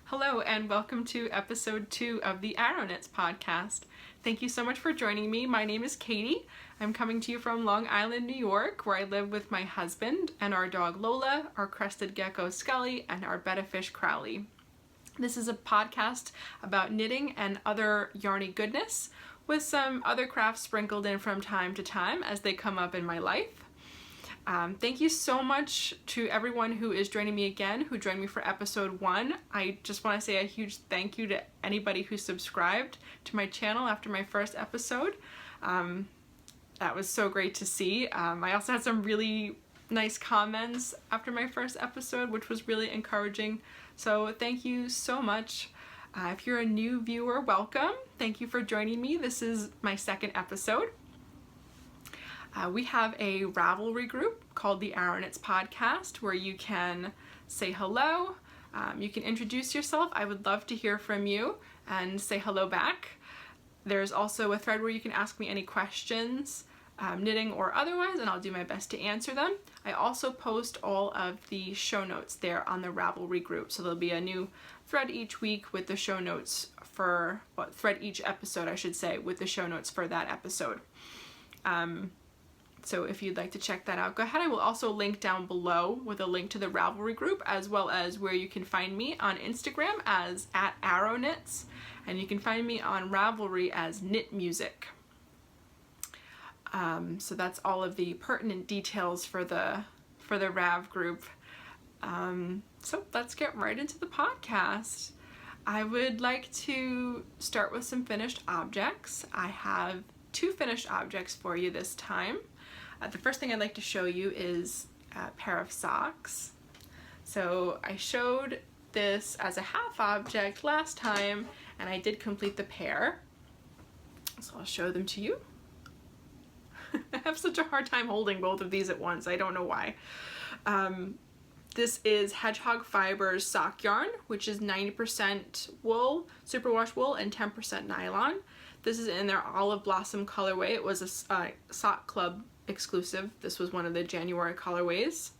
Hello and welcome to episode 2 of the Arrow Knits podcast. Thank you so much for joining me. My name is Katie. I'm coming to you from Long Island, New York, where I live with my husband and our dog Lola, our crested gecko Scully, and our betta fish Crowley. This is a podcast about knitting and other yarny goodness, with some other crafts sprinkled in from time to time as they come up in my life. Thank you so much to everyone who is joining me again, who joined me for episode 1. I just want to say a huge thank you to anybody who subscribed to my channel after my first episode. That was so great to see. I also had some really nice comments after my first episode, which was really encouraging. So thank you so much. If you're a new viewer, welcome. Thank you for joining me. This is my second episode. We have a Ravelry group called the Arrow Knits Podcast where you can say hello, you can introduce yourself. I would love to hear from you and say hello back. There's also a thread where you can ask me any questions, knitting or otherwise, and I'll do my best to answer them. I also post all of the show notes there on the Ravelry group, so there'll be a new thread each week with the show notes for, thread each episode I should say, with the show notes for that episode. So if you'd like to check that out, go ahead. I will also link down below with a link to the Ravelry group, as well as where you can find me on Instagram as @ArrowKnits, and you can find me on Ravelry as knitmusic. So that's all of the pertinent details for the Rav group. So let's get right into the podcast. I would like to start with some finished objects. I have 2 finished objects for you this time. The first thing I'd like to show you is a pair of socks. So I showed this as a half object last time, and I did complete the pair. So I'll show them to you. I have such a hard time holding both of these at once. I don't know why. This is Hedgehog Fibers sock yarn, which is 90% wool, superwash wool, and 10% nylon. This is in their Olive Blossom colorway. It was a sock club exclusive. This was one of the January colorways.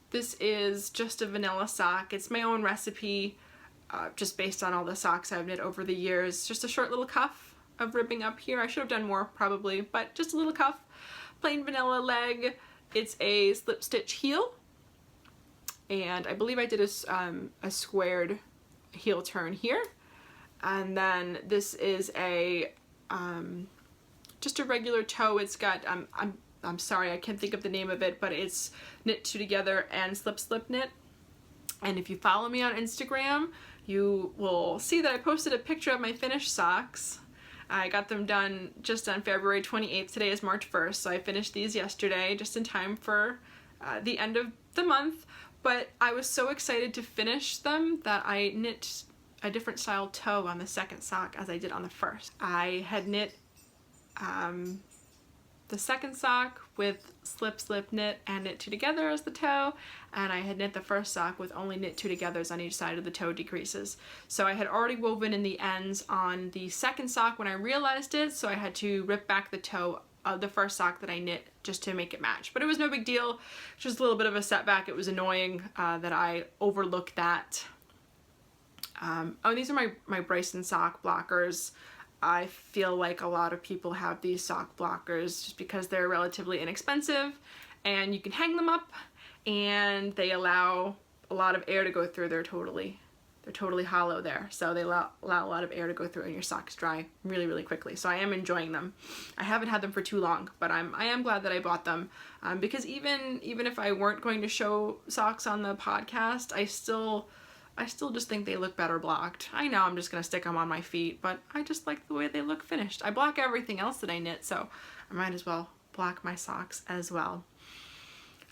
This is just a vanilla sock. It's my own recipe, just based on all the socks I've knit over the years. Just a short little cuff of ribbing up here. I should have done more probably, but just a little cuff. Plain vanilla leg. It's a slip stitch heel, and I believe I did a squared heel turn here. And then this is a just a regular toe. It's got I'm sorry, I can't think of the name of it, but it's knit 2 together and slip knit. And if you follow me on Instagram, you will see that I posted a picture of my finished socks. I got them done just on February 28th. Today is March 1st, so I finished these yesterday just in time for the end of the month. But I was so excited to finish them that I knit a different style toe on the second sock as I did on the first. I had knit the second sock with slip knit and knit 2 together as the toe, and I had knit the first sock with only knit 2 togethers on each side of the toe decreases. So I had already woven in the ends on the second sock when I realized it, so I had to rip back the toe of the first sock that I knit just to make it match. But it was no big deal, just a little bit of a setback. It was annoying that I overlooked that. Oh, these are my Bryson sock blockers. I feel like a lot of people have these sock blockers just because they're relatively inexpensive and you can hang them up and they allow a lot of air to go through. They're totally hollow there, so they allow a lot of air to go through and your socks dry really quickly. So I am enjoying them. I haven't had them for too long, but I am glad that I bought them, because even if I weren't going to show socks on the podcast, I still just think they look better blocked. I know I'm just gonna stick them on my feet, but I just like the way they look finished. I block everything else that I knit, so I might as well block my socks as well.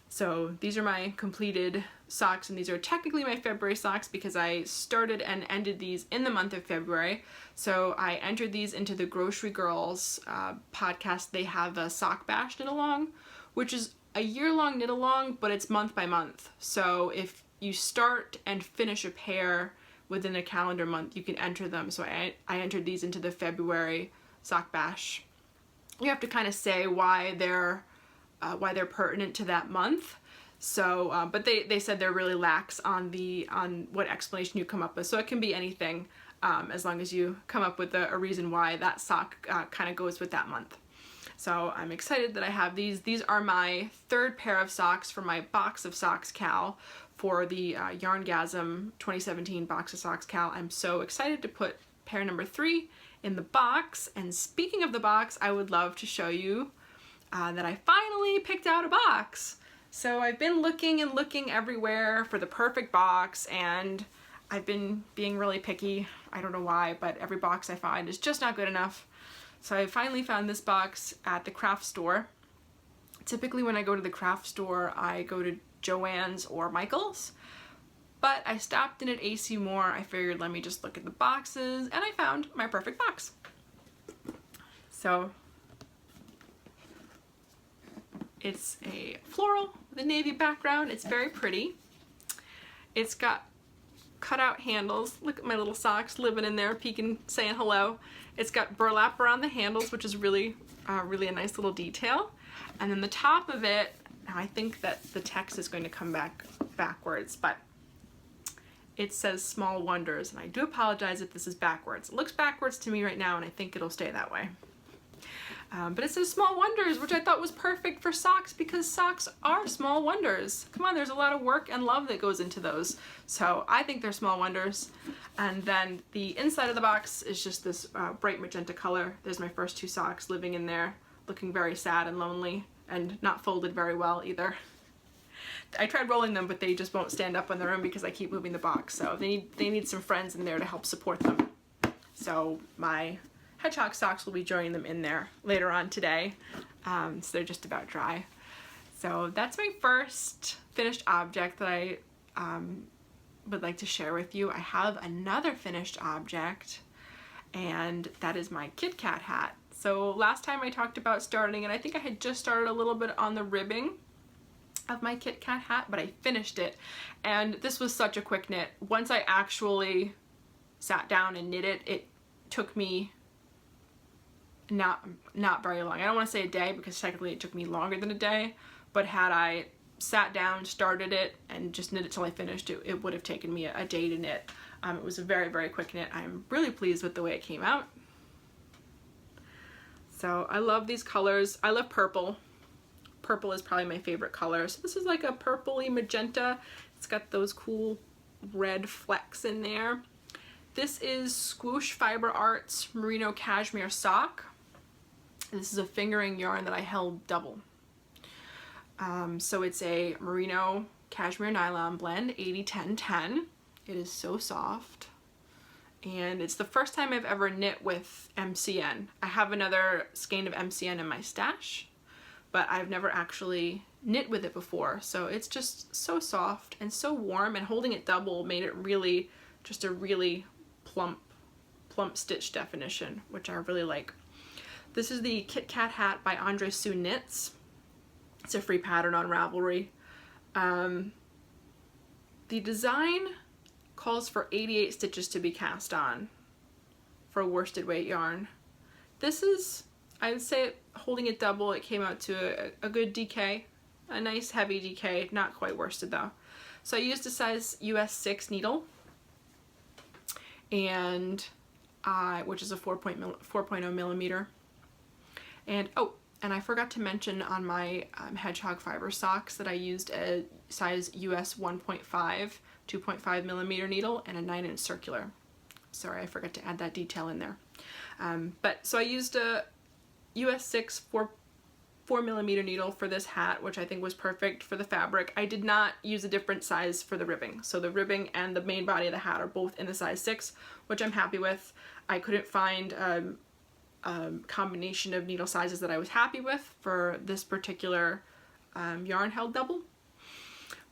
So these are my completed socks, and these are technically my February socks because I started and ended these in the month of February. So I entered these into the Grocery Girls podcast. They have a sock bash knit along, which is a year-long knit along, but it's month by month. So if you start and finish a pair within a calendar month, you can enter them. So I entered these into the February sock bash. You have to kind of say why they're pertinent to that month. So, but they said they're really lax on what explanation you come up with. So it can be anything, as long as you come up with a reason why that sock kind of goes with that month. So I'm excited that I have these. These are my third pair of socks for my box of socks Cal for the Yarngasm 2017 box of socks Cal. I'm so excited to put pair number 3 in the box. And speaking of the box, I would love to show you that I finally picked out a box. So I've been looking and looking everywhere for the perfect box, and I've been being really picky. I don't know why, but every box I find is just not good enough. So I finally found this box at the craft store. Typically when I go to the craft store, I go to Joann's or Michael's, but I stopped in at AC Moore. I figured let me just look at the boxes, and I found my perfect box. So it's a floral with a navy background. It's very pretty. It's got cutout handles. Look at my little socks living in there, peeking, saying hello. It's got burlap around the handles, which is really a nice little detail. And then the top of it, now I think that the text is going to come backwards, but it says Small Wonders, and I do apologize if this is backwards. It looks backwards to me right now, and I think it'll stay that way. But it says Small Wonders, which I thought was perfect for socks, because socks are small wonders. Come on, there's a lot of work and love that goes into those. So I think they're small wonders. And then the inside of the box is just this bright magenta color. There's my first 2 socks living in there, looking very sad and lonely, and not folded very well either. I tried rolling them, but they just won't stand up on their own because I keep moving the box. So they need some friends in there to help support them. So my hedgehog socks will be joining them in there later on today. So they're just about dry. So that's my first finished object that I would like to share with you. I have another finished object, and that is my Kit Kat hat. So last time I talked about starting, and I think I had just started a little bit on the ribbing of my Kit Kat hat, but I finished it. And this was such a quick knit. Once I actually sat down and knit it, it took me not very long. I don't want to say a day, because technically it took me longer than a day, but had I sat down, started it, and just knit it till I finished it, it would have taken me a day to knit. It was a very, very quick knit. I'm really pleased with the way it came out. So I love these colors. I love purple. Purple is probably my favorite color. So this is like a purpley magenta. It's got those cool red flecks in there. This is Swoosh Fiber Arts Merino Cashmere Sock. This is a fingering yarn that I held double. So it's a merino cashmere nylon blend, 80-10-10. It is so soft. And it's the first time I've ever knit with MCN. I have another skein of MCN in my stash, but I've never actually knit with it before. So it's just so soft and so warm, and holding it double made it really, just a really plump stitch definition, which I really like. This is the Kit Kat hat by Andre Sue Knits. It's a free pattern on Ravelry. The design calls for 88 stitches to be cast on for a worsted weight yarn. This is, I would say, holding it double, it came out to a good DK, a nice heavy DK, not quite worsted though. So I used a size US 6 needle, and which is a 4.0 millimeter. And oh, and I forgot to mention on my hedgehog fiber socks that I used a size US 1.5, 2.5 millimeter needle and a 9-inch circular. Sorry, I forgot to add that detail in there. But so I used a US 6 4 millimeter needle for this hat, which I think was perfect for the fabric. I did not use a different size for the ribbing. So the ribbing and the main body of the hat are both in the size 6, which I'm happy with. I couldn't find combination of needle sizes that I was happy with for this particular yarn held double,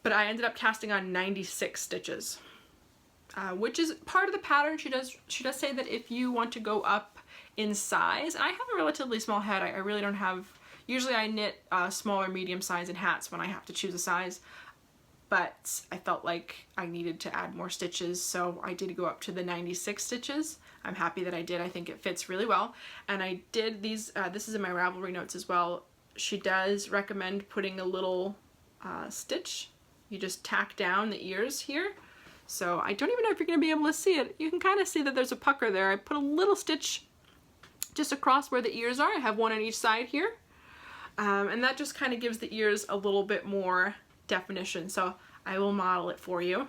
but I ended up casting on 96 stitches, which is part of the pattern. She does say that if you want to go up in size, and I have a relatively small head, I really don't have, usually I knit small or medium size in hats when I have to choose a size, but I felt like I needed to add more stitches, so I did go up to the 96 stitches. I'm happy that I did. I think it fits really well. And I did these, this is in my Ravelry notes as well. She does recommend putting a little stitch. You just tack down the ears here. So I don't even know if you're going to be able to see it. You can kind of see that there's a pucker there. I put a little stitch just across where the ears are. I have one on each side here. And that just kind of gives the ears a little bit more definition. So I will model it for you.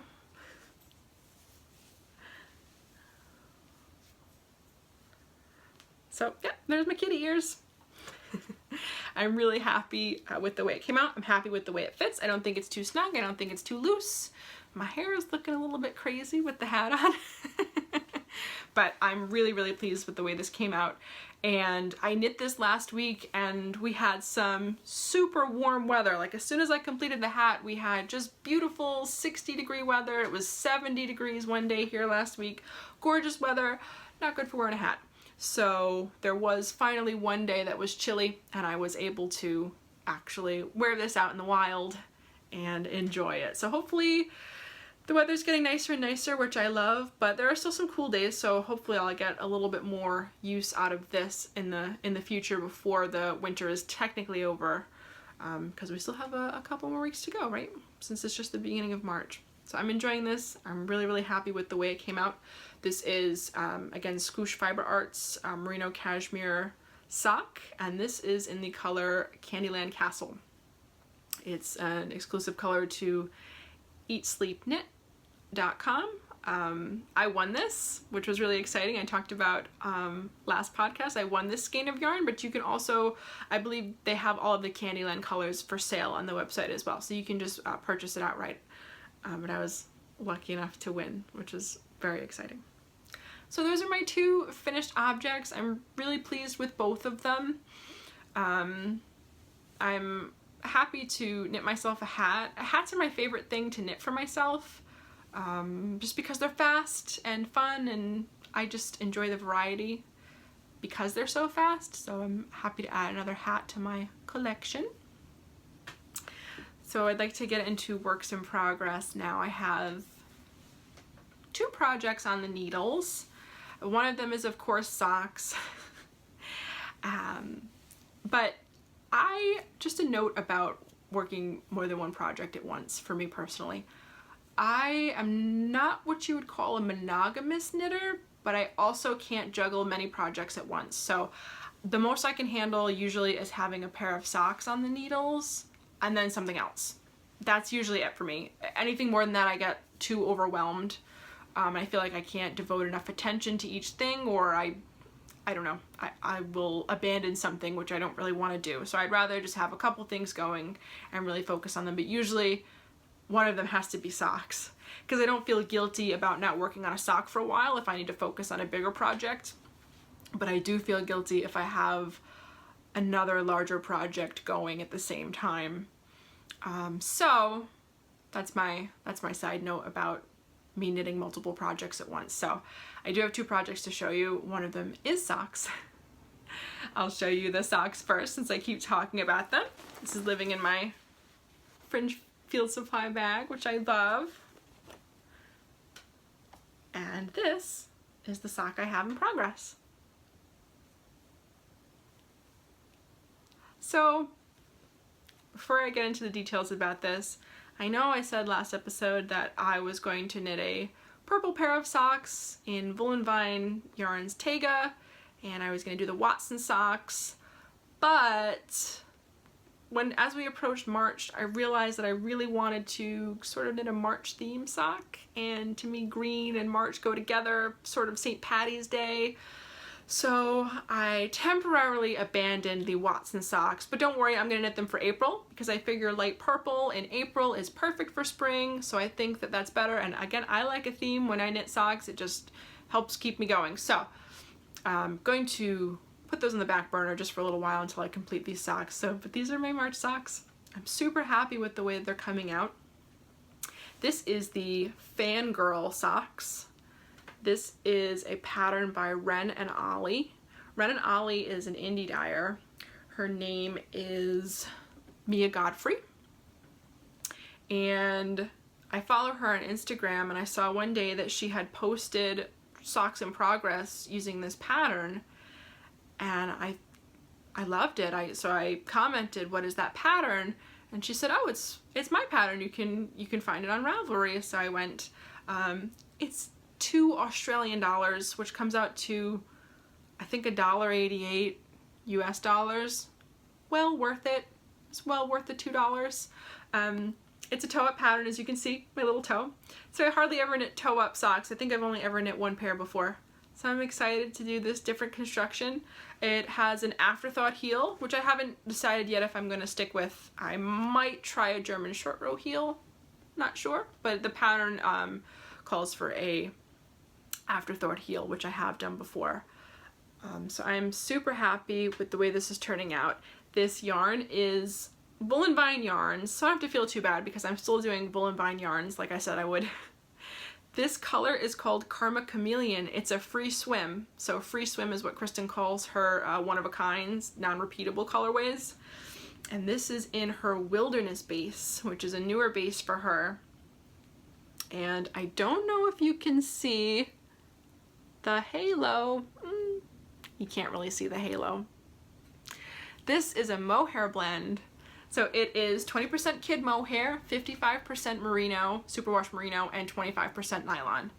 So yeah, there's my kitty ears. I'm really happy with the way it came out. I'm happy with the way it fits. I don't think it's too snug. I don't think it's too loose. My hair is looking a little bit crazy with the hat on. But I'm really, really pleased with the way this came out. And I knit this last week and we had some super warm weather. Like as soon as I completed the hat, we had just beautiful 60-degree weather. It was 70 degrees one day here last week. Gorgeous weather, not good for wearing a hat. So there was finally one day that was chilly and I was able to actually wear this out in the wild and enjoy it. So hopefully the weather's getting nicer and nicer, which I love, but there are still some cool days, so hopefully I'll get a little bit more use out of this in the future before the winter is technically over, because we still have a couple more weeks to go, right? Since it's just the beginning of March. So I'm enjoying this. I'm really, really happy with the way it came out. This is, again, Squoosh Fiber Arts Merino Cashmere sock, and this is in the color Candyland Castle. It's an exclusive color to eatsleepknit.com. I won this, which was really exciting. I talked about last podcast. I won this skein of yarn, but you can also, I believe they have all of the Candyland colors for sale on the website as well. So you can just purchase it outright. But I was lucky enough to win, which is very exciting. So those are my two finished objects. I'm really pleased with both of them. I'm happy to knit myself a hat. Hats are my favorite thing to knit for myself, just because they're fast and fun, and I just enjoy the variety because they're so fast. So I'm happy to add another hat to my collection. So I'd like to get into works in progress now. I have two projects on the needles. One of them is, of course, socks. But just a note about working more than one project at once for me personally. I am not what you would call a monogamous knitter, but I also can't juggle many projects at once. So the most I can handle usually is having a pair of socks on the needles and then something else. That's usually it for me. Anything more than that, I get too overwhelmed. I feel like I can't devote enough attention to each thing, or I don't know, I will abandon something which I don't really want to do. So I'd rather just have a couple things going and really focus on them, but usually one of them has to be socks, because I don't feel guilty about not working on a sock for a while if I need to focus on a bigger project, but I do feel guilty if I have another larger project going at the same time. So that's my side note about me knitting multiple projects at once. So I do have two projects to show you. One of them is socks. I'll show you the socks first since I keep talking about them. This is living in my Fringe Field Supply bag, which I love. And this is the sock I have in progress. So before I get into the details about this, I know I said last episode that I was going to knit a purple pair of socks in Woolenvine Yarns Tega, and I was going to do the Watson socks, but as we approached March, I realized that I really wanted to sort of knit a March theme sock, and to me green and March go together, sort of St. Patty's Day. So I temporarily abandoned the Watson socks, but don't worry, I'm going to knit them for April because I figure light purple in April is perfect for spring, so I think that that's better. And again, I like a theme when I knit socks. It just helps keep me going. So I'm going to put those on the back burner just for a little while until I complete these socks. But these are my March socks. I'm super happy with the way they're coming out. This is the Fangirl socks. This is a pattern by Ren and Ollie. Ren and Ollie is an indie dyer. Her name is Mia Godfrey. And I follow her on Instagram, and I saw one day that she had posted socks in progress using this pattern, and I loved it. So I commented, "What is that pattern?" And she said, oh, it's my pattern. You can find it on Ravelry. So I went. It's $2 Australian, which comes out to, I think, $1.88 US dollars. Well worth it. It's well worth the $2. It's a toe-up pattern, as you can see, my little toe. So I hardly ever knit toe-up socks. I think I've only ever knit one pair before. So I'm excited to do this different construction. It has an afterthought heel, which I haven't decided yet if I'm going to stick with. I might try a German short row heel, not sure, but the pattern calls for a afterthought heel, which I have done before. So I'm super happy with the way this is turning out. This yarn is Wool and Vine yarns, so I don't have to feel too bad because I'm still doing Wool and Vine yarns like I said I would. This color is called Karma Chameleon. It's a free swim. So free swim is what Kristen calls her one-of-a-kind, non-repeatable colorways. And this is in her Wilderness base, which is a newer base for her. And I don't know if you can see the halo. You can't really see the halo. This is a mohair blend. So it is 20% kid mohair, 55% merino, superwash merino, and 25% nylon.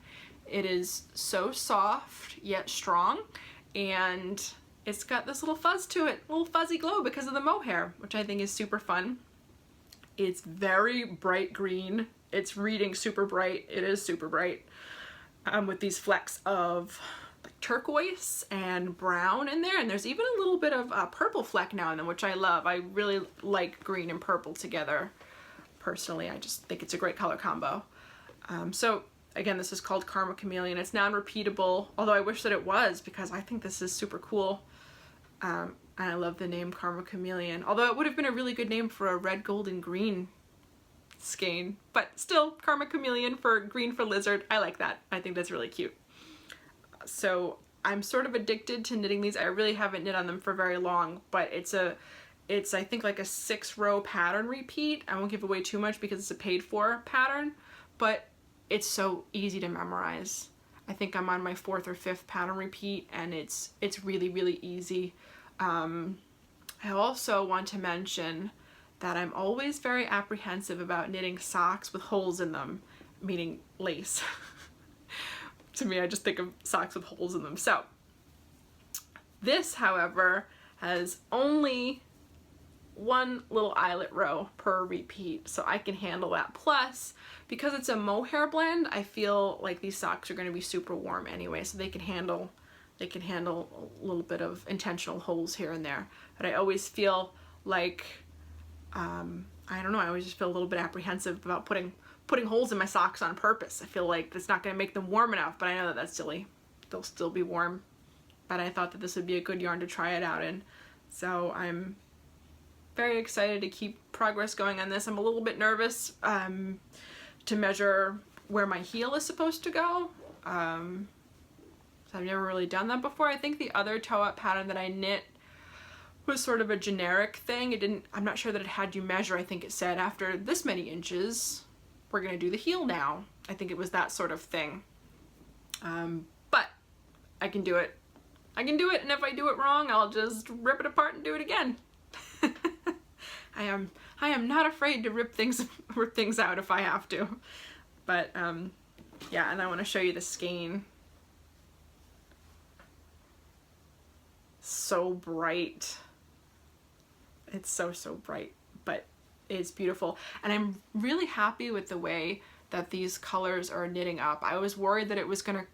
It is so soft yet strong, and it's got this little fuzz to it, little fuzzy glow because of the mohair, which I think is super fun. It's very bright green. It's reading super bright. It is super bright, with these flecks of like turquoise and brown in there, and there's even a little bit of a purple fleck now and then, which I love. I really like green and purple together. Personally, I just think it's a great color combo. So again, this is called Karma Chameleon. It's non-repeatable, although I wish that it was because I think this is super cool. And I love the name Karma Chameleon, although it would have been a really good name for a red, gold, and green skein, but still, Karma Chameleon for green for lizard. I like that. I think that's really cute. So I'm sort of addicted to knitting these. I really haven't knit on them for very long, but it's I think like a 6-row pattern repeat. I won't give away too much because it's a paid for pattern, but it's so easy to memorize. I think I'm on my 4th or 5th pattern repeat, and it's really, really easy. I also want to mention that I'm always very apprehensive about knitting socks with holes in them, meaning lace. To me, I just think of socks with holes in them. So this, however, has only one little eyelet row per repeat, so I can handle that. Plus, because it's a mohair blend, I feel like these socks are going to be super warm anyway, so they can handle a little bit of intentional holes here and there. But I always feel like I don't know, I always just feel a little bit apprehensive about putting holes in my socks on purpose. I feel like it's not going to make them warm enough, but I know that that's silly. They'll still be warm. But I thought that this would be a good yarn to try it out in. So I'm very excited to keep progress going on this. I'm a little bit nervous to measure where my heel is supposed to go. So I've never really done that before. I think the other toe-up pattern that I knit was sort of a generic thing. I'm not sure that it had you measure. I think it said after this many inches, we're gonna do the heel now. I think it was that sort of thing. But I can do it. I can do it, and if I do it wrong, I'll just rip it apart and do it again. I am not afraid to rip things out if I have to. But yeah, and I want to show you the skein. So bright. It's so bright, but it's beautiful. And I'm really happy with the way that these colors are knitting up. I was worried that it was gonna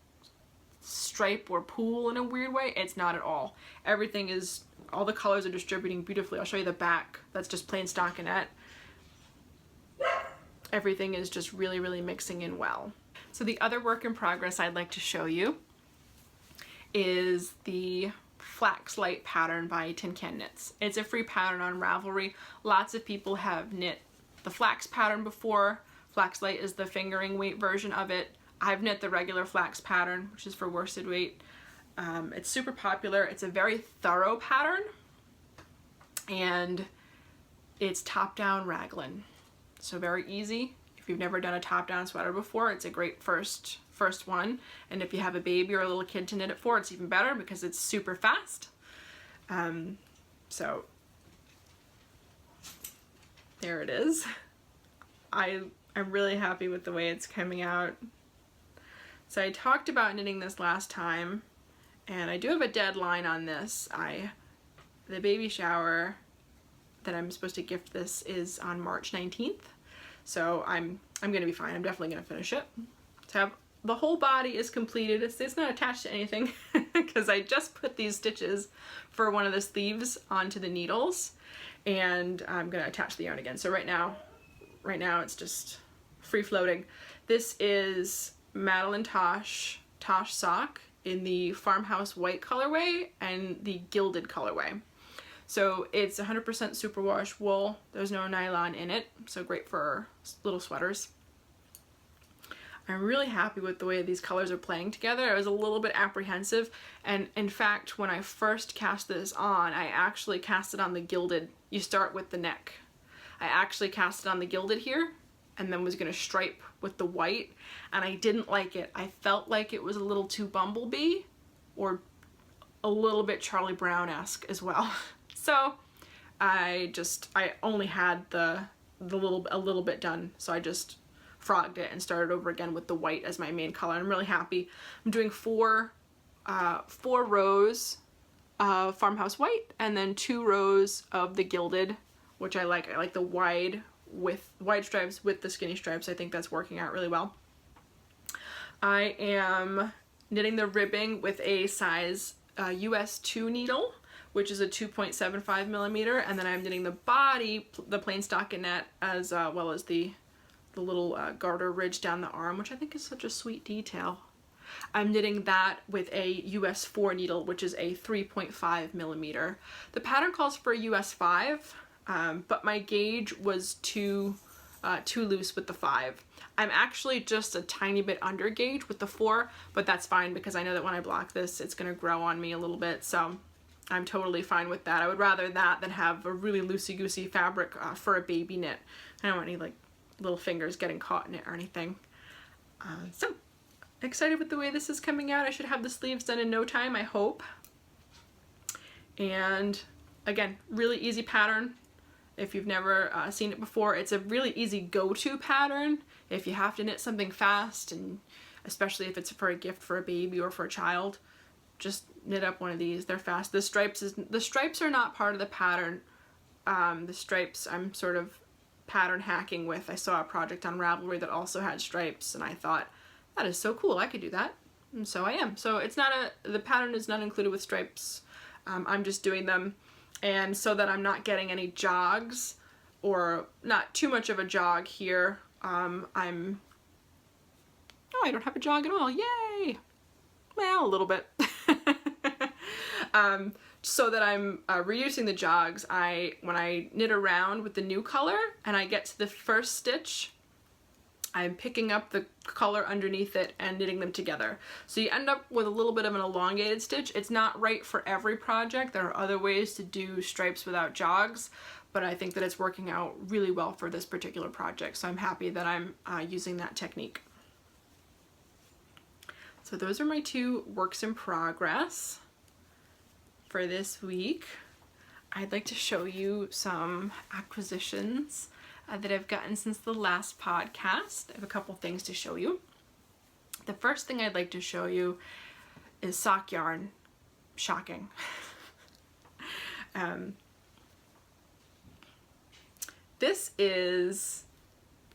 stripe or pool in a weird way. It's not at all. All the colors are distributing beautifully. I'll show you the back. That's just plain stockinette. Everything is just really mixing in well. So the other work in progress I'd like to show you is the Flax Light pattern by Tin Can Knits. It's a free pattern on Ravelry. Lots of people have knit the flax pattern before. Flax Light is the fingering weight version of it. I've knit the regular flax pattern, which is for worsted weight. It's super popular. It's a very thorough pattern, and it's top-down raglan. So very easy. If you've never done a top-down sweater before, it's a great first one. And if you have a baby or a little kid to knit it for, it's even better because it's super fast. So There it is. I'm really happy with the way it's coming out. So I talked about knitting this last time, and I do have a deadline on this. The baby shower that I'm supposed to gift this is on March 19th. So I'm gonna be fine. I'm definitely gonna finish it. So the whole body is completed. It's not attached to anything because I just put these stitches for one of the sleeves onto the needles, and I'm gonna attach the yarn again. So right now it's just free floating. This is Madeline Tosh sock in the Farmhouse White colorway and the Gilded colorway. So it's 100% superwash wool. There's no nylon in it, so great for little sweaters. I'm really happy with the way these colors are playing together. I was a little bit apprehensive, and in fact, when I first cast this on, I actually cast it on the Gilded. You start with the neck. I actually cast it on the Gilded here, and then was gonna stripe with the white, and I didn't like it. I felt like it was a little too Bumblebee, or a little bit Charlie Brown-esque as well. So I only had a little bit done, so I just frogged it and started over again with the white as my main color. I'm really happy. I'm doing four rows of Farmhouse White and then 2 rows of the Gilded, which I like. I like the wide stripes with the skinny stripes. I think that's working out really well. I am knitting the ribbing with a size US 2 needle, which is a 2.75 millimeter, and then I'm knitting the body, the plain stockinette, as well as the little garter ridge down the arm, which I think is such a sweet detail. I'm knitting that with a US 4 needle, which is a 3.5 millimeter. The pattern calls for a US 5, but my gauge was too loose with the 5. I'm actually just a tiny bit under gauge with the 4, but that's fine because I know that when I block this, it's gonna grow on me a little bit, so I'm totally fine with that. I would rather that than have a really loosey-goosey fabric for a baby knit. I don't want any like little fingers getting caught in it or anything. So excited with the way this is coming out. I should have the sleeves done in no time, I hope. And again, really easy pattern. If you've never seen it before, it's a really easy go-to pattern if you have to knit something fast, and especially if it's for a gift for a baby or for a child. Just knit up one of these. They're fast. The stripes are not part of the pattern. The stripes I'm sort of pattern hacking with. I saw a project on Ravelry that also had stripes, and I thought, that is so cool, I could do that. And so I am. So it's not the pattern is not included with stripes. I'm just doing them, and so that I'm not getting any jogs, or not too much of a jog here, oh, I don't have a jog at all, yay! Well, a little bit. So that I'm reducing the jogs, when I knit around with the new color and I get to the first stitch, I'm picking up the color underneath it and knitting them together. So you end up with a little bit of an elongated stitch. It's not right for every project. There are other ways to do stripes without jogs, but I think that it's working out really well for this particular project. So I'm happy that I'm using that technique. So those are my 2 works in progress for this week. I'd like to show you some acquisitions that I've gotten since the last podcast. I have a couple things to show you. The first thing I'd like to show you is sock yarn. Shocking. This is,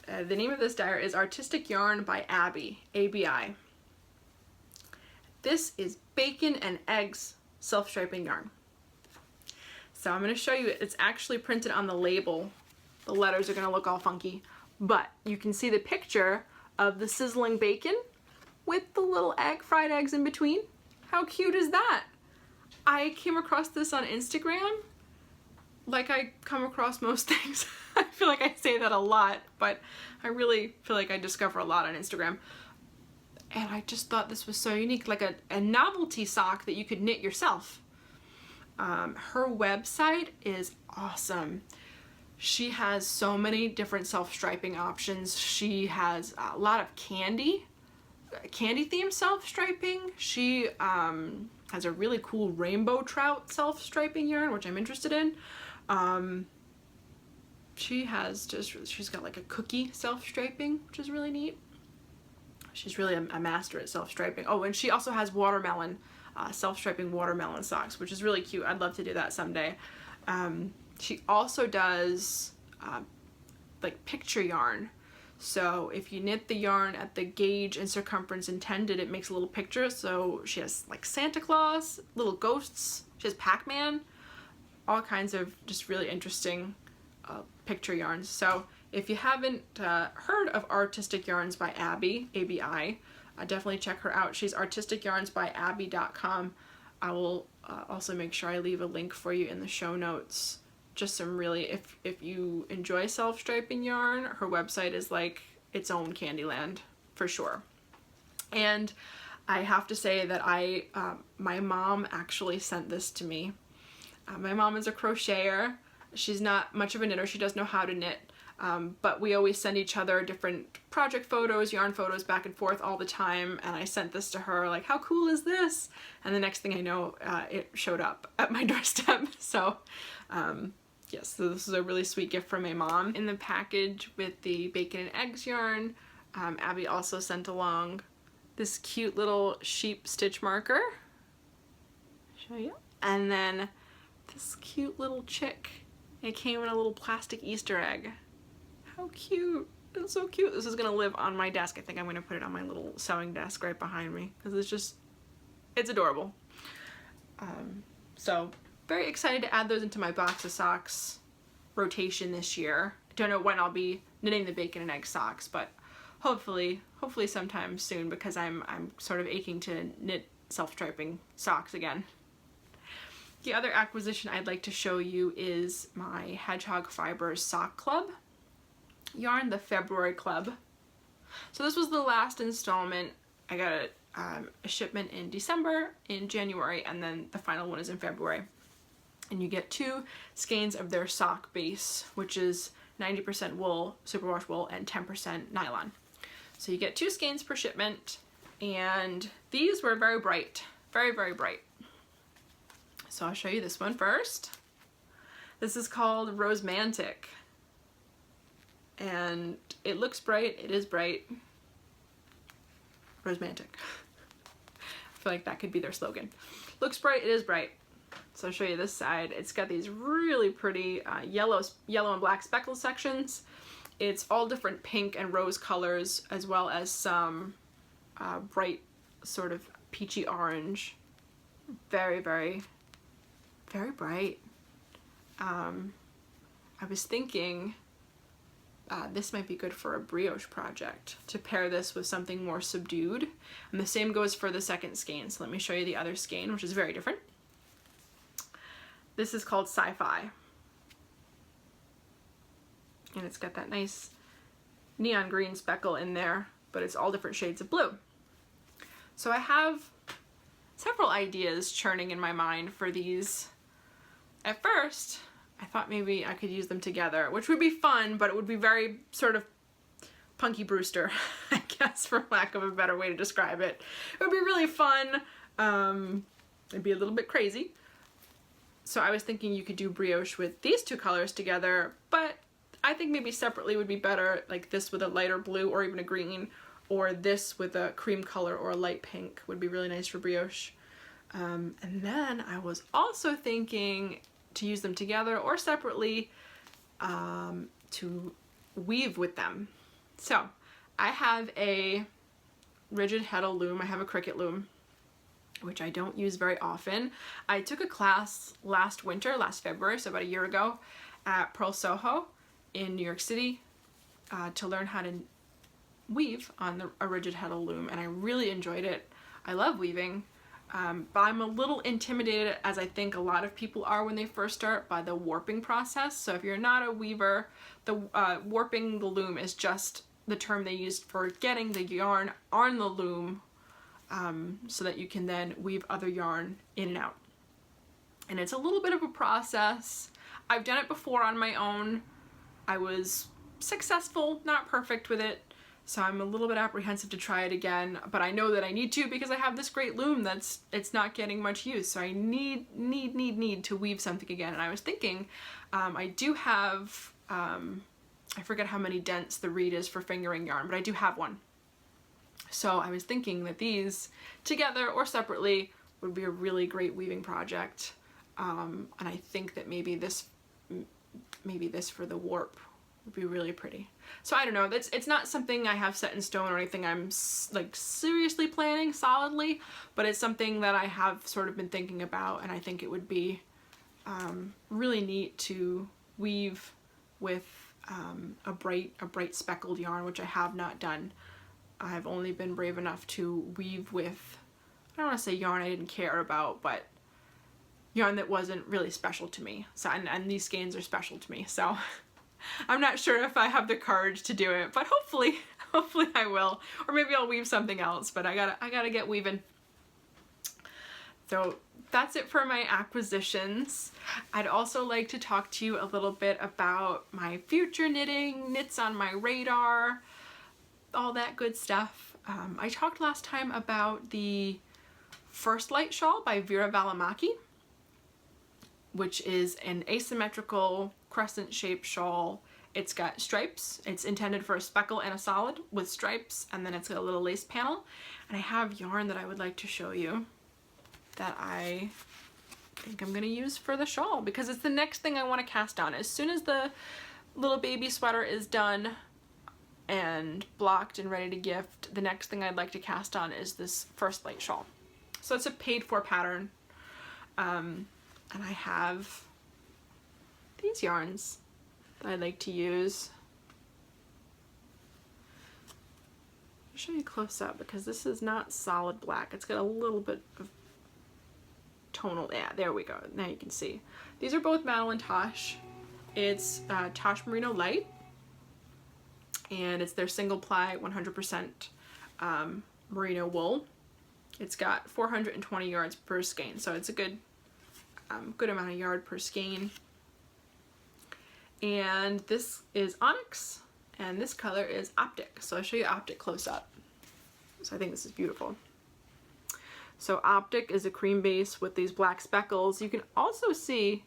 the name of this dyer is Artistic Yarn by Abby, ABI. This is bacon and eggs self-striping yarn. So I'm going to show you, it's actually printed on the label. The letters are going to look all funky, but you can see the picture of the sizzling bacon with the little fried eggs in between. How cute is that? I came across this on Instagram, like I come across most things. I feel like I say that a lot, but I really feel like I discover a lot on Instagram. And I just thought this was so unique, like a novelty sock that you could knit yourself. Her website is awesome. She has so many different self-striping options. She has a lot of candy themed self-striping. She has a really cool rainbow trout self-striping yarn, which I'm interested in. she's got like a cookie self-striping, which is really neat. She's really a master at self-striping. Oh, and she also has watermelon, self-striping watermelon socks, which is really cute. I'd love to do that someday. She also does like picture yarn. So if you knit the yarn at the gauge and circumference intended, it makes a little picture. So she has like Santa Claus, little ghosts, she has Pac-Man, all kinds of just really interesting picture yarns. So if you haven't heard of Artistic Yarns by Abby, ABI, definitely check her out. She's artisticyarnsbyabby.com. I will also make sure I leave a link for you in the show notes. Just some really, if you enjoy self-striping yarn, her website is like its own Candyland for sure. And I have to say that my mom actually sent this to me. My mom is a crocheter. She's not much of a knitter. She does know how to knit. But we always send each other different project photos, yarn photos back and forth all the time, and I sent this to her like, how cool is this? And the next thing I know, it showed up at my doorstep. So yes, so this is a really sweet gift from my mom. In the package with the bacon and eggs yarn, Abby also sent along this cute little sheep stitch marker. Show you. And then this cute little chick. It came in a little plastic Easter egg. How cute. It's so cute. This is gonna live on my desk. I think I'm gonna put it on my little sewing desk right behind me because it's adorable. So very excited to add those into my box of socks rotation this year. I don't know when I'll be knitting the bacon and egg socks, but hopefully sometime soon, because I'm sort of aching to knit self-striping socks again. The other acquisition I'd like to show you is my Hedgehog Fibers Sock Club yarn, the February Club. So this was the last installment. I got a shipment in December, in January, and then the final one is in February. And you get 2 skeins of their sock base, which is 90% wool, superwash wool, and 10% nylon. So you get 2 skeins per shipment, and these were very bright, very, very bright. So I'll show you this one first. This is called Rosemantic. And it looks bright, it is bright. Rosemantic. I feel like that could be their slogan. Looks bright, it is bright. So I'll show you this side. It's got these really pretty yellow and black speckle sections. It's all different pink and rose colors, as well as some bright sort of peachy orange. Very, very, very bright. I was thinking this might be good for a brioche project, to pair this with something more subdued. And the same goes for the second skein. So let me show you the other skein, which is very different. This is called Sci-Fi. And it's got that nice neon green speckle in there, but it's all different shades of blue. So I have several ideas churning in my mind for these. At first, I thought maybe I could use them together, which would be fun, but it would be very sort of Punky Brewster, I guess, for lack of a better way to describe it. It would be really fun. It'd be a little bit crazy. So I was thinking you could do brioche with these 2 colors together, but I think maybe separately would be better, like this with a lighter blue or even a green, or this with a cream color or a light pink would be really nice for brioche. And then I was also thinking to use them together or separately to weave with them. So I have a rigid heddle loom, I have a Cricut loom, which I don't use very often. I took a class last February, so about a year ago, at Pearl Soho in New York City to learn how to weave on a rigid heddle loom, and I really enjoyed it. I love weaving, but I'm a little intimidated, as I think a lot of people are when they first start, by the warping process. So if you're not a weaver, the warping the loom is just the term they used for getting the yarn on the loom so that you can then weave other yarn in and out. And it's a little bit of a process. I've done it before on my own. I was successful, not perfect with it, so I'm a little bit apprehensive to try it again, but I know that I need to because I have this great loom it's not getting much use, so I need to weave something again. And I was thinking, I do have I forget how many dents the reed is for fingering yarn, but I do have one. So I was thinking that these together or separately would be a really great weaving project. And I think that maybe this for the warp would be really pretty. So I don't know, it's not something I have set in stone or anything I'm like seriously planning solidly, but it's something that I have sort of been thinking about, and I think it would be really neat to weave with a bright speckled yarn, which I have not done. I've only been brave enough to weave with, I don't want to say yarn I didn't care about, but yarn that wasn't really special to me. So and these skeins are special to me, so I'm not sure if I have the courage to do it, but hopefully I will, or maybe I'll weave something else. But I gotta get weaving. So that's it for my acquisitions. I'd also like to talk to you a little bit about my future knitting, knits on my radar, all that good stuff. I talked last time about the First Light shawl by Vera Valimaki, which is an asymmetrical crescent shaped shawl. It's got stripes. It's intended for a speckle and a solid with stripes, and then it's got a little lace panel. And I have yarn that I would like to show you that I think I'm gonna use for the shawl, because it's the next thing I want to cast on. As soon as the little baby sweater is done and blocked and ready to gift, the next thing I'd like to cast on is this First Light shawl. So it's a paid for pattern, and I have these yarns that I like to use. I'll show you close up because this is not solid black. It's got a little bit of tonal, yeah, there we go. Now you can see. These are both Madeline Tosh. It's Tosh Merino Light, and it's their single ply 100% merino wool. It's got 420 yards per skein, so it's a good amount of yard per skein. And this is Onyx, and this color is Optic. So I'll show you Optic close up. So I think this is beautiful. So Optic is a cream base with these black speckles. You can also see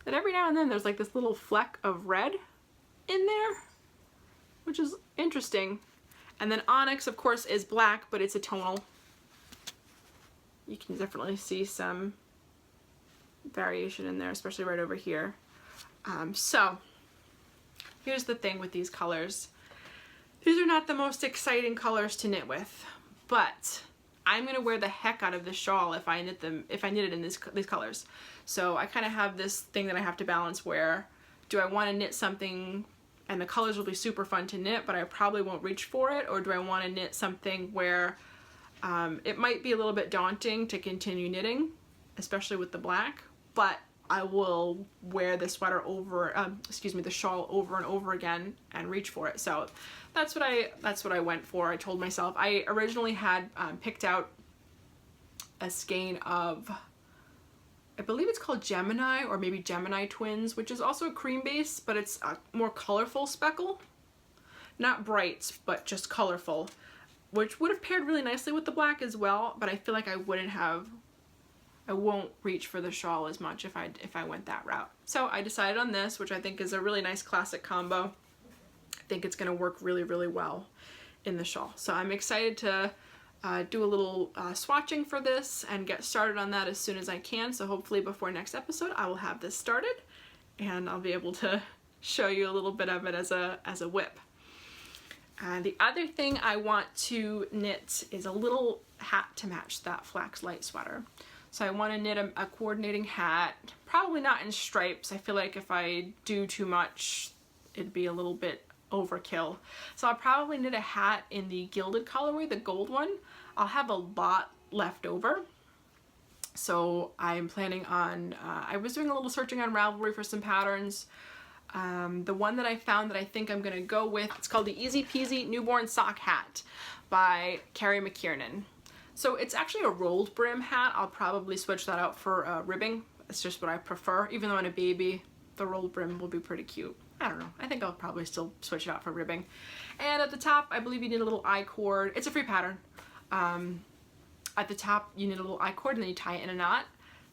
that every now and then there's like this little fleck of red in there, which is interesting. And then Onyx, of course, is black, but it's a tonal. You can definitely see some variation in there, especially right over here. So here's the thing with these colors. These are not the most exciting colors to knit with, but I'm gonna wear the heck out of this shawl if I knit it in these colors. So I kind of have this thing that I have to balance where, do I want to knit something and the colors will be super fun to knit, but I probably won't reach for it, or do I want to knit something where it might be a little bit daunting to continue knitting, especially with the black, but I will wear the sweater over, the shawl over and over again and reach for it. So that's what I went for. I told myself, I originally had picked out a skein of, I believe it's called Gemini or maybe Gemini Twins, which is also a cream base, but it's a more colorful speckle. Not bright, but just colorful, which would have paired really nicely with the black as well, but I feel like I won't reach for the shawl as much if I went that route. So I decided on this, which I think is a really nice classic combo. I think it's gonna work really, really well in the shawl. So I'm excited to do a little swatching for this and get started on that as soon as I can. So hopefully before next episode, I will have this started and I'll be able to show you a little bit of it as a whip. The other thing I want to knit is a little hat to match that Flax Light sweater. So I want to knit a coordinating hat, probably not in stripes. I feel like if I do too much, it'd be a little bit overkill. So I'll probably knit a hat in the gilded colorway, the gold one. I'll have a lot left over. So I'm planning on, I was doing a little searching on Ravelry for some patterns. The one that I found that I think I'm gonna go with, it's called the Easy Peasy Newborn Sock Hat by Carrie McKiernan. So it's actually a rolled brim hat. I'll probably switch that out for ribbing. It's just what I prefer. Even though on a baby, the rolled brim will be pretty cute. I don't know. I think I'll probably still switch it out for ribbing. And at the top, I believe you need a little I-cord. It's a free pattern. At the top, you need a little I-cord and then you tie it in a knot.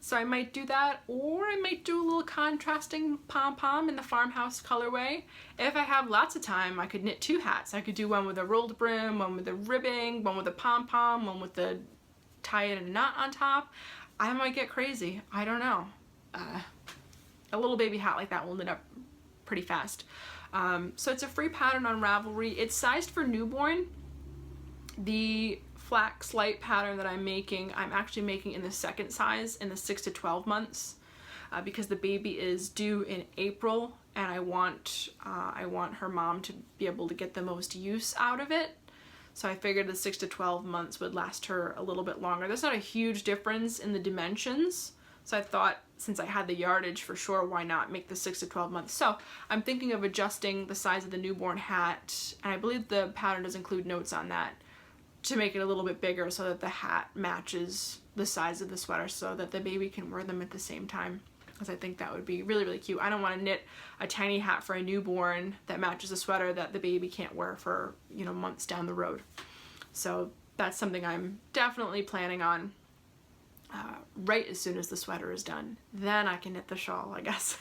So I might do that, or I might do a little contrasting pom-pom in the farmhouse colorway. If I have lots of time, I could knit 2 hats. I could do one with a rolled brim, one with a ribbing, one with a pom-pom, one with the tie in a knot on top. I might get crazy. I don't know. A little baby hat like that will knit up pretty fast. So it's a free pattern on Ravelry. It's sized for newborn. The flax light pattern that I'm actually making in the second size, in the 6 to 12 months, because the baby is due in April, and I want her mom to be able to get the most use out of it. So I figured the 6 to 12 months would last her a little bit longer. There's not a huge difference in the dimensions, so I thought, since I had the yardage for sure, why not make the 6 to 12 months? So I'm thinking of adjusting the size of the newborn hat, and I believe the pattern does include notes on that, to make it a little bit bigger so that the hat matches the size of the sweater so that the baby can wear them at the same time, because I think that would be really, really cute. I don't want to knit a tiny hat for a newborn that matches a sweater that the baby can't wear for, you know, months down the road. So that's something I'm definitely planning on right as soon as the sweater is done. Then I can knit the shawl, I guess.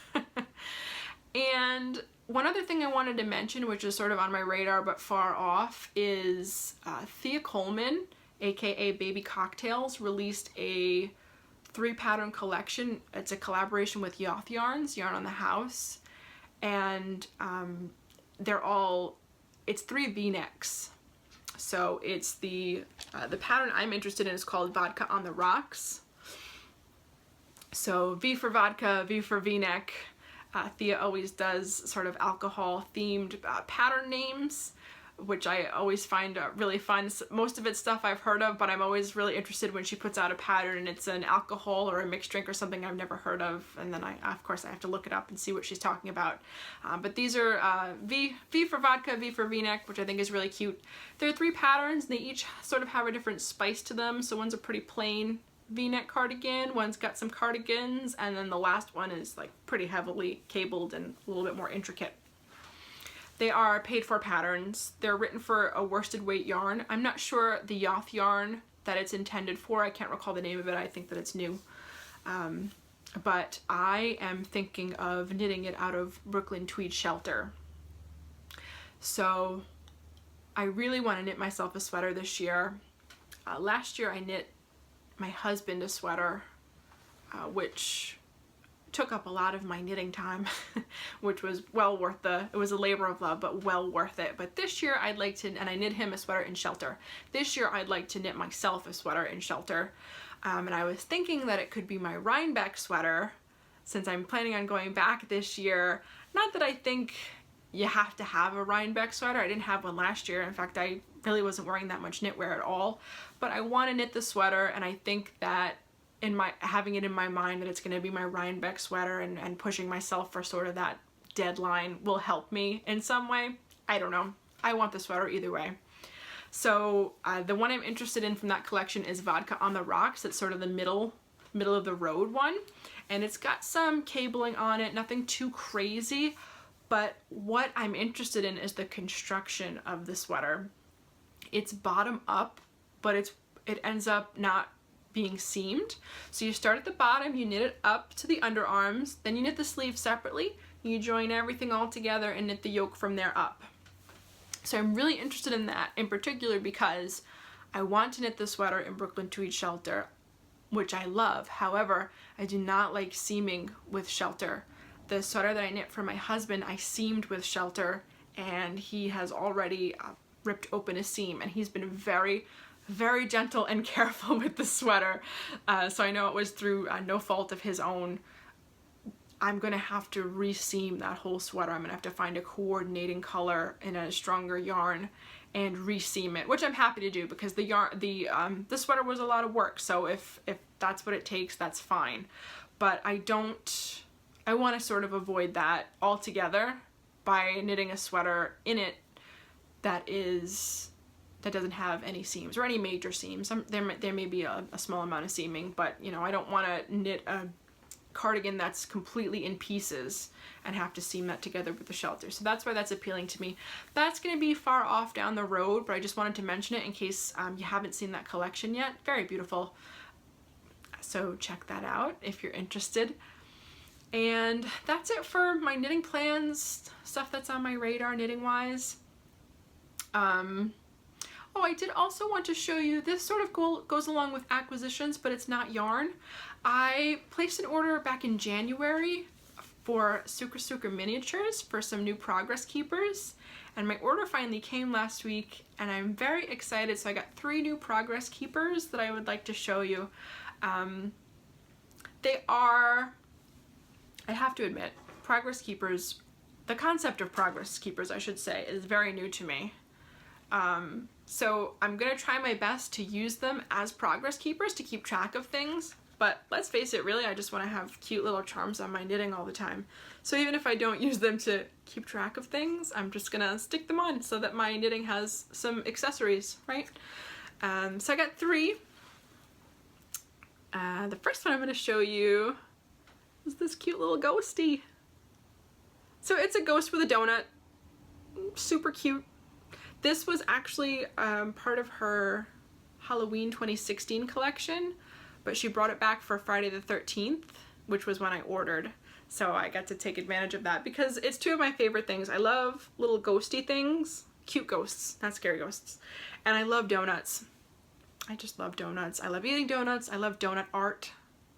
And one other thing I wanted to mention, which is sort of on my radar but far off, is Thea Coleman, aka Baby Cocktails, released a 3 pattern collection. It's a collaboration with Yoth Yarns, Yarn on the House, and it's 3 V-necks. So it's the pattern I'm interested in is called Vodka on the Rocks. So V for vodka, V for V-neck. Thea always does sort of alcohol themed pattern names, which I always find really fun. Most of it's stuff I've heard of, but I'm always really interested when she puts out a pattern and it's an alcohol or a mixed drink or something I've never heard of, and then of course I have to look it up and see what she's talking about. But these are V for vodka, V for V-neck, which I think is really cute. There are 3 patterns, and they each sort of have a different spice to them. So one's a pretty plain V-neck cardigan, one's got some cardigans, and then the last one is like pretty heavily cabled and a little bit more intricate. They are paid for patterns. They're written for a worsted weight yarn. I'm not sure the Yoth yarn that it's intended for. I can't recall the name of it. I think that it's new. But I am thinking of knitting it out of Brooklyn Tweed Shelter. So I really want to knit myself a sweater this year. Last year I knit my husband a sweater, which took up a lot of my knitting time, which was well worth it was a labor of love, but well worth it. But this year I'd like to, and I knit him a sweater in Shelter. This year I'd like to knit myself a sweater in Shelter. And I was thinking that it could be my Rhinebeck sweater, since I'm planning on going back this year. Not that I think you have to have a Rhinebeck sweater. I didn't have one last year. In fact, I really wasn't wearing that much knitwear at all. But I want to knit the sweater, and I think that having it in my mind that it's going to be my Rhinebeck sweater and pushing myself for sort of that deadline will help me in some way. I don't know. I want the sweater either way. So the one I'm interested in from that collection is Vodka on the Rocks. It's sort of the middle of the road one, and it's got some cabling on it, nothing too crazy. But what I'm interested in is the construction of the sweater. It's bottom up, but it ends up not being seamed. So you start at the bottom, you knit it up to the underarms, then you knit the sleeve separately, you join everything all together and knit the yoke from there up. So I'm really interested in that in particular because I want to knit the sweater in Brooklyn Tweed Shelter, which I love. However, I do not like seaming with Shelter. The sweater that I knit for my husband, I seamed with Shelter, and he has already ripped open a seam, and he's been very, very gentle and careful with the sweater. So I know it was through no fault of his own. I'm gonna have to re-seam that whole sweater. I'm gonna have to find a coordinating color in a stronger yarn and re-seam it, which I'm happy to do because the sweater was a lot of work. So if that's what it takes, that's fine. But I want to sort of avoid that altogether by knitting a sweater in it that doesn't have any seams or any major seams. There may be a small amount of seaming, but you know, I don't want to knit a cardigan that's completely in pieces and have to seam that together with the Shelter. So that's why that's appealing to me. That's going to be far off down the road, but I just wanted to mention it in case you haven't seen that collection yet. Very beautiful. So check that out if you're interested. And that's it for my knitting plans, stuff that's on my radar knitting wise. Oh, I did also want to show you, this sort of goes along with acquisitions, but it's not yarn. I placed an order back in January for Sucre miniatures for some new progress keepers, and my order finally came last week, and I'm very excited. So I got 3 new progress keepers that I would like to show you. They are, I have to admit, progress keepers, the concept of progress keepers, I should say, is very new to me. So I'm gonna try my best to use them as progress keepers to keep track of things, but let's face it, really I just want to have cute little charms on my knitting all the time. So even if I don't use them to keep track of things, I'm just gonna stick them on so that my knitting has some accessories, right? So I got 3. The first one I'm gonna show you is this cute little ghosty. So it's a ghost with a donut, super cute. This was actually part of her Halloween 2016 collection, but she brought it back for Friday the 13th, which was when I ordered. So I got to take advantage of that because it's 2 of my favorite things. I love little ghosty things, cute ghosts, not scary ghosts. And I love donuts. I just love donuts. I love eating donuts. I love donut art.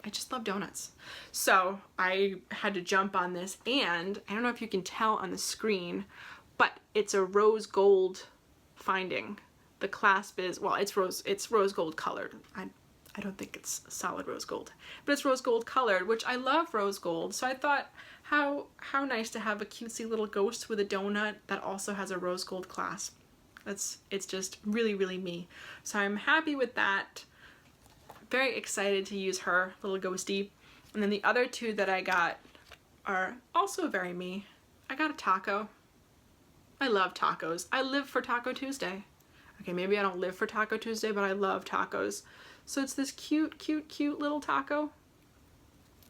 I just love donuts. So I had to jump on this, and I don't know if you can tell on the screen, but it's a rose gold finding. The clasp is, well, it's rose gold colored. I don't think it's solid rose gold, but it's rose gold colored, which I love rose gold. So I thought how nice to have a cutesy little ghost with a donut that also has a rose gold clasp. It's just really, really me. So I'm happy with that. Very excited to use her little ghosty. And then the other 2 that I got are also very me. I got a taco. I love tacos. I live for Taco Tuesday. Okay, maybe I don't live for Taco Tuesday, but I love tacos. So it's this cute, cute, cute little taco.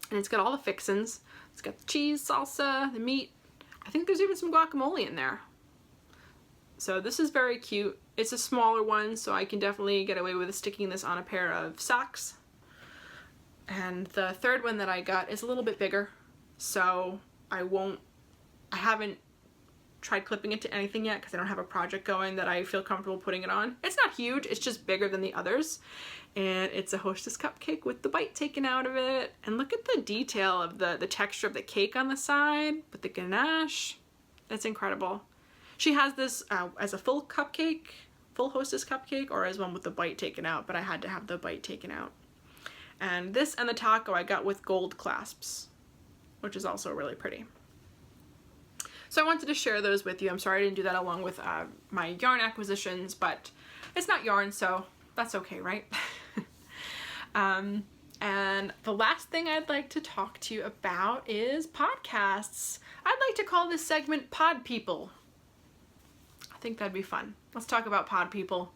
And it's got all the fixins. It's got the cheese, salsa, the meat. I think there's even some guacamole in there. So this is very cute. It's a smaller one, so I can definitely get away with sticking this on a pair of socks. And the 3rd one that I got is a little bit bigger, so I haven't tried clipping it to anything yet because I don't have a project going that I feel comfortable putting it on. It's not huge, it's just bigger than the others. And it's a Hostess cupcake with the bite taken out of it. And look at the detail of the texture of the cake on the side with the ganache. That's incredible. She has this as a full cupcake, full Hostess cupcake, or as one with the bite taken out, but I had to have the bite taken out. And this and the taco I got with gold clasps, which is also really pretty. So I wanted to share those with you. I'm sorry I didn't do that along with my yarn acquisitions, but it's not yarn, so that's okay, right? And the last thing I'd like to talk to you about is podcasts. I'd like to call this segment Pod People. I think that'd be fun. Let's talk about Pod People.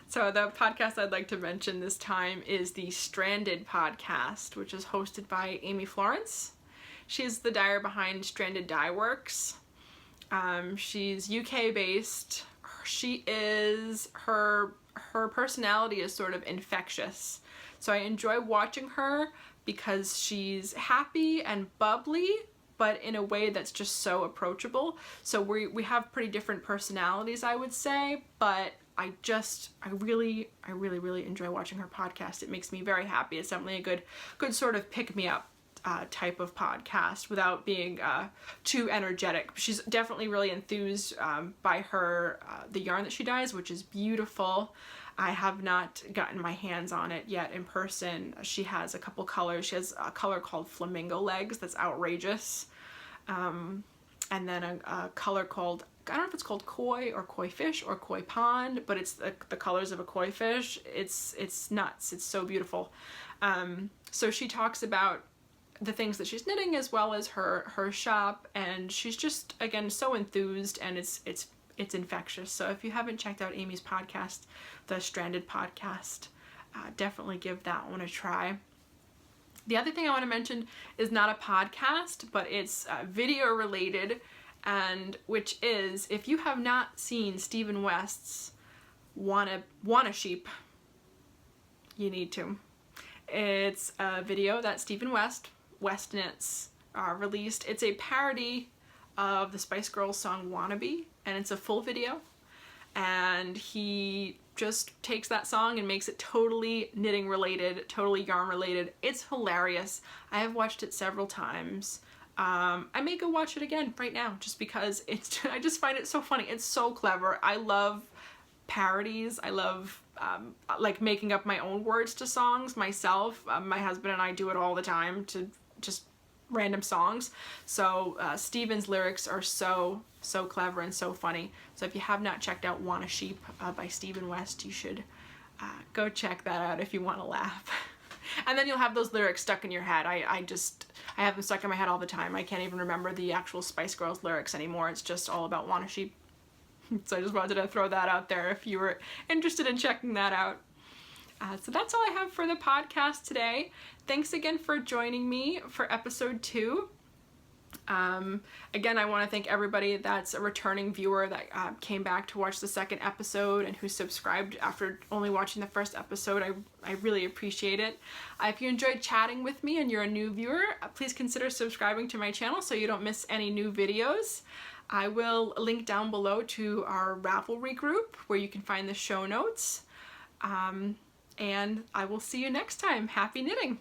So the podcast I'd like to mention this time is the Stranded podcast, which is hosted by Amy Florence. She's the dyer behind Stranded Dye Works. She's UK based. Her personality is sort of infectious. So I enjoy watching her because she's happy and bubbly, but in a way that's just so approachable. So we have pretty different personalities, I would say, but I really enjoy watching her podcast. It makes me very happy. It's definitely a good sort of pick-me-up type of podcast without being too energetic. She's definitely really enthused by her the yarn that she dyes, which is beautiful. I have not gotten my hands on it yet in person. She has a couple colors. She has a color called Flamingo Legs that's outrageous. And then a color called, I don't know if it's called Koi or Koi Fish or Koi Pond, but it's the colors of a koi fish. It's nuts. It's so beautiful. So she talks about the things that she's knitting as well as her shop, and she's just, again, so enthused, and it's infectious. So if you haven't checked out Amy's podcast, the Stranded podcast, definitely give that one a try. The other thing I want to mention is not a podcast, but it's video related, and which is, if you have not seen Stephen West's Wanna Sheep, you need to. It's a video that Stephen West Knits released. It's a parody of the Spice Girls song Wannabe, and it's a full video, and he just takes that song and makes it totally knitting related, totally yarn related. It's hilarious. I have watched it several times. I may go watch it again right now just because I just find it so funny. It's so clever. I love parodies. I love like making up my own words to songs myself. My husband and I do it all the time to just random songs. So Stephen's lyrics are so clever and so funny. So if you have not checked out Wanna Sheep by Stephen West, you should go check that out if you want to laugh. And then you'll have those lyrics stuck in your head. I have them stuck in my head all the time. I can't even remember the actual Spice Girls lyrics anymore. It's just all about Wanna Sheep. So I just wanted to throw that out there if you were interested in checking that out. So that's all I have for the podcast today. Thanks again for joining me for episode 2. Again, I want to thank everybody that's a returning viewer that came back to watch the second episode and who subscribed after only watching the first episode. I really appreciate it. If you enjoyed chatting with me and you're a new viewer, please consider subscribing to my channel so you don't miss any new videos. I will link down below to our Ravelry group where you can find the show notes. And I will see you next time. Happy knitting!